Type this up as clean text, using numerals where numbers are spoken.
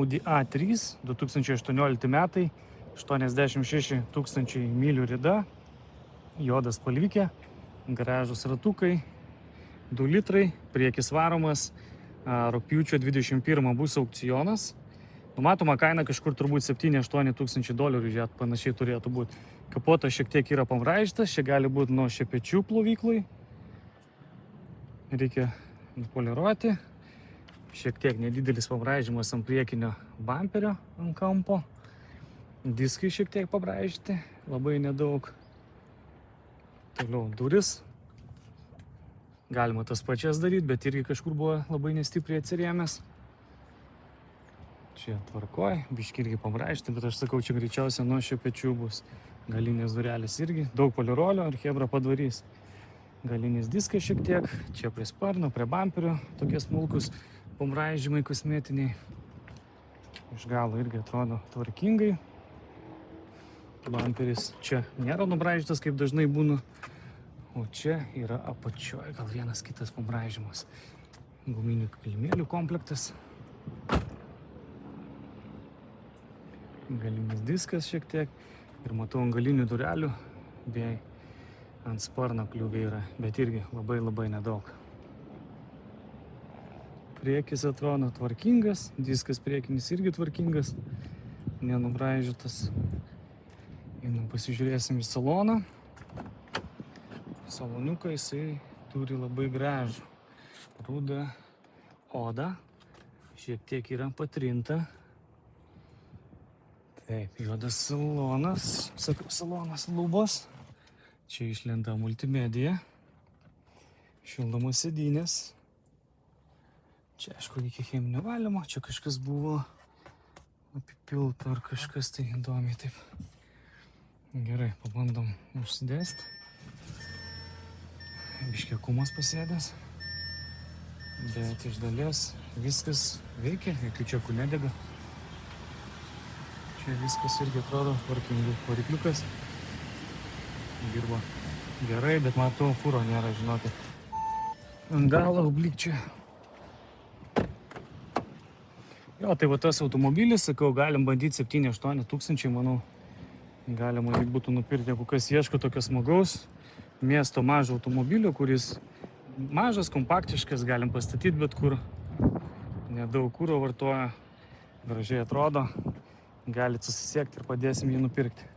Audi A3 2018 metai, 86 tūkstančiai mylių rida, juodas spalvikė, gražūs ratukai, 2 litrai, priekis varomas, rugpjūčio 21 bus aukcionas. Numatoma kaina kažkur turbūt 7-8 tūkstančiai dolerių, žiūrėt, panašiai turėtų būti. Kapotas šiek tiek yra pamraižytas, čia gali būti nuo šepečių plovyklai. Reikia nupoliruoti. Šiek tiek nedidelis pamraižymas ant priekinio bamperio ant kampo. Diskai šiek tiek pabraižyti, labai nedaug. Toliau duris. Galima tas pačias daryti, bet irgi kažkur buvo labai nestipriai atsirėmęs. Čia tvarkoj, biškį irgi pamraižyti, bet aš sakau, čia greičiausia nuo šepečių bus. Galinės durelės irgi, daug polirolio ir chebra padarys. Galinis diskas šiek tiek, čia prie sparno, prie bamperio, tokie smulkus pamraižymai kosmetiniai. Iš galo irgi atrodo tvarkingai. Bamperis čia nėra nubraižytas, kaip dažnai būna. O čia yra apačioje gal vienas kitas pamraižymas. Guminių kilimėlių komplektas. Galinis diskas šiek tiek. Ir matau ant galinių durelių bei ant sparno kliuvė yra, bet irgi labai nedaug. Priekis atrodo tvarkingas, diskas priekinis irgi tvarkingas, nenubraižytas. Einam pasižiūrėsim į saloną. Saloniuką jisai turi labai gražų rudą odą, šiek tiek yra patrinta. Taip, juodas salonas lubos. Čia išlenda multimedija, šildomos sėdynės. Čia, aišku, reikia cheminio valymo, čia kažkas buvo apipilta ar kažkas tai įdomiai taip. Gerai, pabandom užsidėsti. Biškį akumas pasėdęs, bet iš dalies viskas veikia, jokių čekų nedega. Čia viskas irgi atrodo tvarkingai, varikliukas dirba gerai, bet matau, fūro nėra, žinokit. Ant galo oblik čia. Jo, tai va tas automobilis, sakau, galim bandyti 7-8 tūkstančiai, manau, galima jį būtų nupirkti, jeigu kas ieško tokio smagaus miesto mažo automobilio, kuris mažas, kompaktiškas, galim pastatyti bet kur, nedaug kuro vartoja, gražiai atrodo, galit susisiekti ir padėsim jį nupirkti.